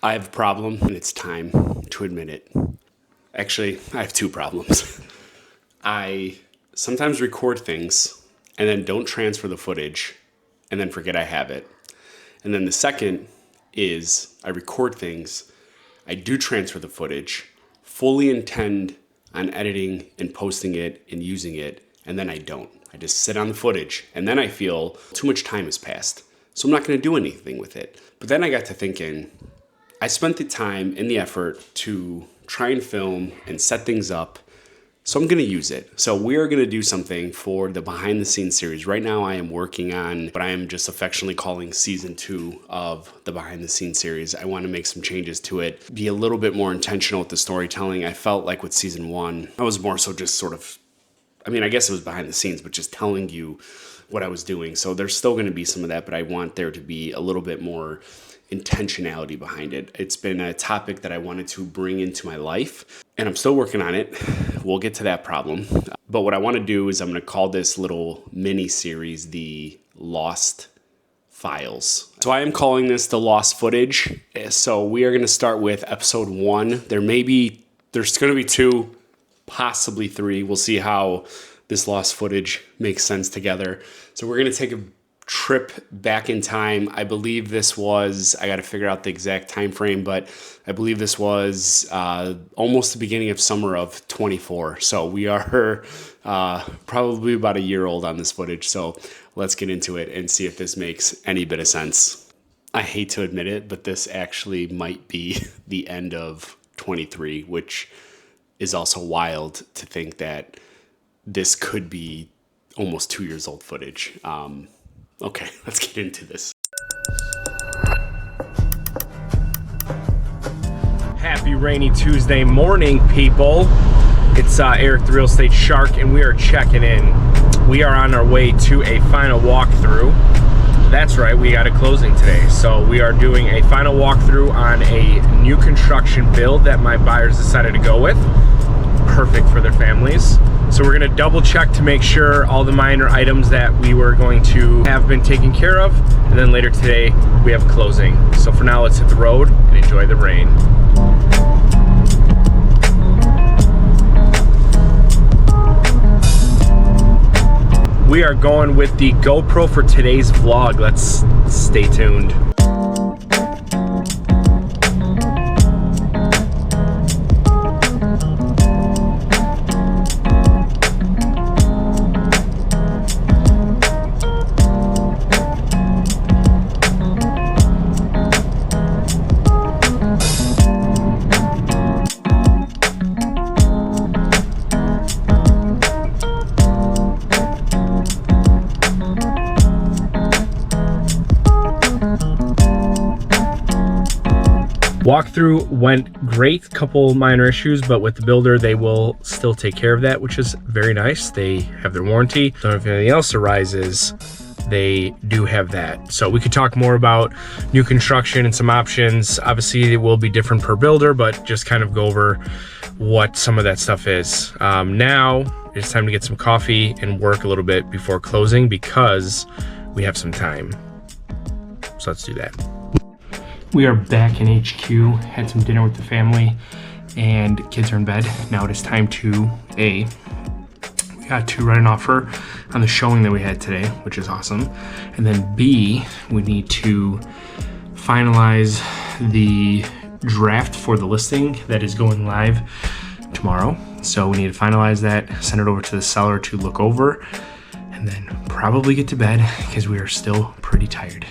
I have a problem, and it's time to admit it. Actually, I have two problems. I sometimes record things and then don't transfer the footage and then forget I have it. And then the second is I record things, I do transfer the footage, fully intend on editing and posting it and using it, and then I don't. I just sit on the footage, and then I feel too much time has passed, so I'm not going to do anything with it. But then I got to thinking, I spent the time and the effort to try and film and set things up, so I'm going to use it. So we are going to do something for the behind the scenes series. Right now I am working on what I am just affectionately calling season 2 of the behind the scenes series. I want to make some changes to it, be a little bit more intentional with the storytelling. I felt like with season 1, I was more so just sort of, I guess it was behind the scenes, but just telling you what I was doing. So there's still going to be some of that, but I want there to be a little bit more intentionality behind it. It's been a topic that I wanted to bring into my life, and I'm still working on it. We'll get to that problem. But what I want to do is I'm going to call this little mini series the Lost Files. So I am calling this the Lost Footage. So we are going to start with episode 1. There's going to be 2, possibly 3. We'll see how this lost footage makes sense together. So we're going to take a trip back in time. I believe this was, I got to figure out the exact time frame, but I believe this was almost the beginning of summer of 24. So we are probably about a year old on this footage. So let's get into it and see if this makes any bit of sense. I hate to admit it, but this actually might be the end of 23, which is also wild to think that this could be almost 2 years old footage. Okay, let's get into this. Happy rainy Tuesday morning, people. It's Eric the Real Estate Shark, and we are checking in. We are on our way to a final walkthrough. That's right, we got a closing today. So we are doing a final walkthrough on a new construction build that my buyers decided to go with. Perfect for their families. So we're gonna double check to make sure all the minor items that we were going to have been taken care of, and then later today we have closing. So for now, let's hit the road and enjoy the rain. We are going with the GoPro for today's vlog. Let's stay tuned. Walkthrough went great, couple minor issues, but with the builder, they will still take care of that, which is very nice. They have their warranty. So if anything else arises, they do have that. So we could talk more about new construction and some options. Obviously, it will be different per builder, but just kind of go over what some of that stuff is. Now, it's time to get some coffee and work a little bit before closing because we have some time. So let's do that. We are back in HQ, had some dinner with the family, and kids are in bed. Now it is time to we got to write an offer on the showing that we had today, which is awesome. And then B, we need to finalize the draft for the listing that is going live tomorrow. So we need to finalize that, send it over to the seller to look over, and then probably get to bed because we are still pretty tired.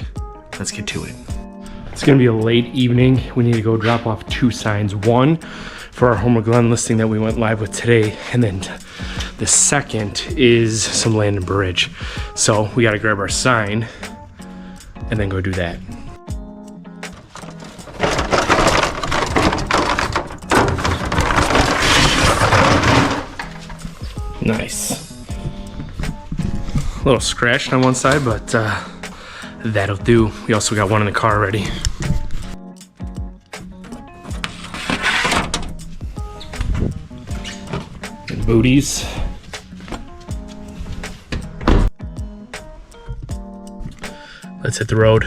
Let's get to it. It's gonna be a late evening. We need to go drop off 2 signs. One for our Homer Glen listing that we went live with today, and then the second is some land and bridge. So we gotta grab our sign and then go do that. Nice. A little scratched on one side, but that'll do. We also got one in the car already. And booties. Let's hit the road.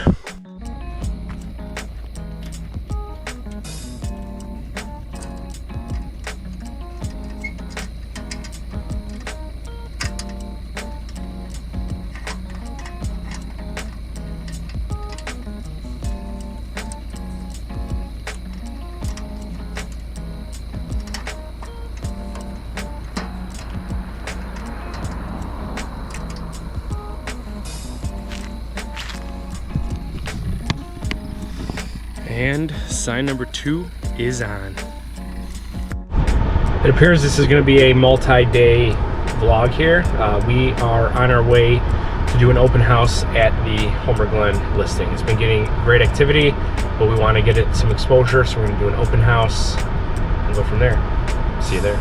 And sign number 2 is on. It appears this is going to be a multi-day vlog here. We are on our way to do an open house at the Homer Glen listing. It's been getting great activity, but we want to get it some exposure, so we're going to do an open house and go from there. See you there.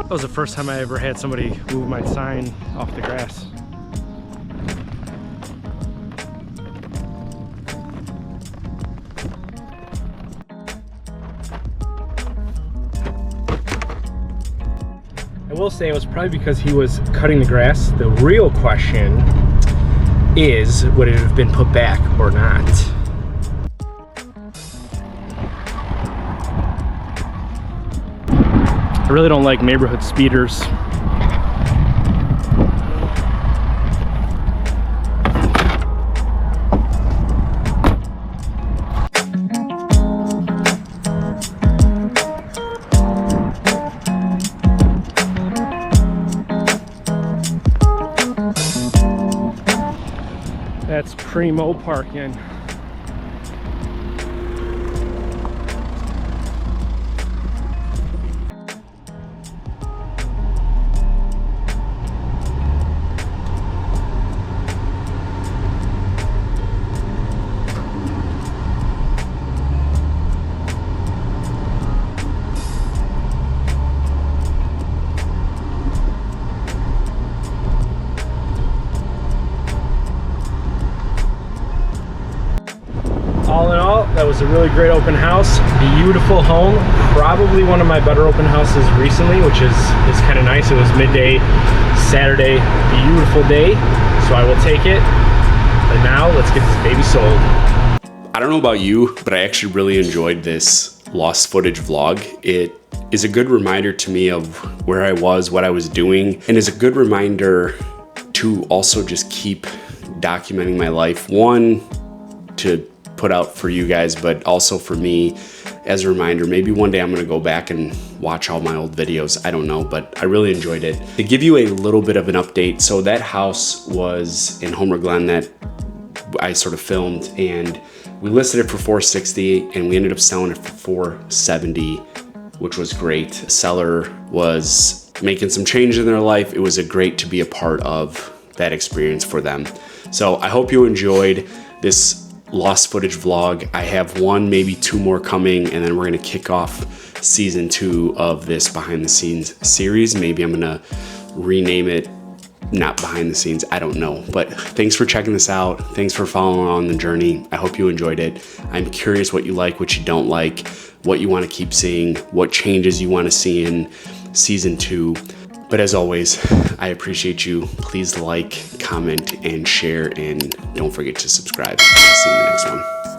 That was the first time I ever had somebody move my sign off the grass. I will say it was probably because he was cutting the grass. The real question is, would it have been put back or not? I really don't like neighborhood speeders. That's primo parking. All in all, that was a really great open house. Beautiful home. Probably one of my better open houses recently, which is kind of nice. It was midday Saturday, beautiful day, so I will take it. And now let's get this baby sold. I don't know about you, but I actually really enjoyed this lost footage vlog. It is a good reminder to me of where I was, what I was doing, and is a good reminder to also just keep documenting my life. One, to put out for you guys, but also for me as a reminder. Maybe one day I'm gonna go back and watch all my old videos. I don't know, but I really enjoyed it. To give you a little bit of an update, so that house was in Homer Glen that I sort of filmed, and we listed it for $460 and we ended up selling it for $470, which was great. The seller was making some change in their life. It was great to be a part of that experience for them. So I hope you enjoyed this lost footage vlog. I have one, maybe 2 more coming, and then we're gonna kick off season 2 of this behind the scenes series. Maybe I'm gonna rename it not behind the scenes, I don't know. But thanks for checking this out. Thanks for following on the journey. I hope you enjoyed it. I'm curious what you like, what you don't like, what you want to keep seeing, what changes you want to see in season 2. But as always, I appreciate you. Please like, comment, and share, and don't forget to subscribe. I'll see you in the next one.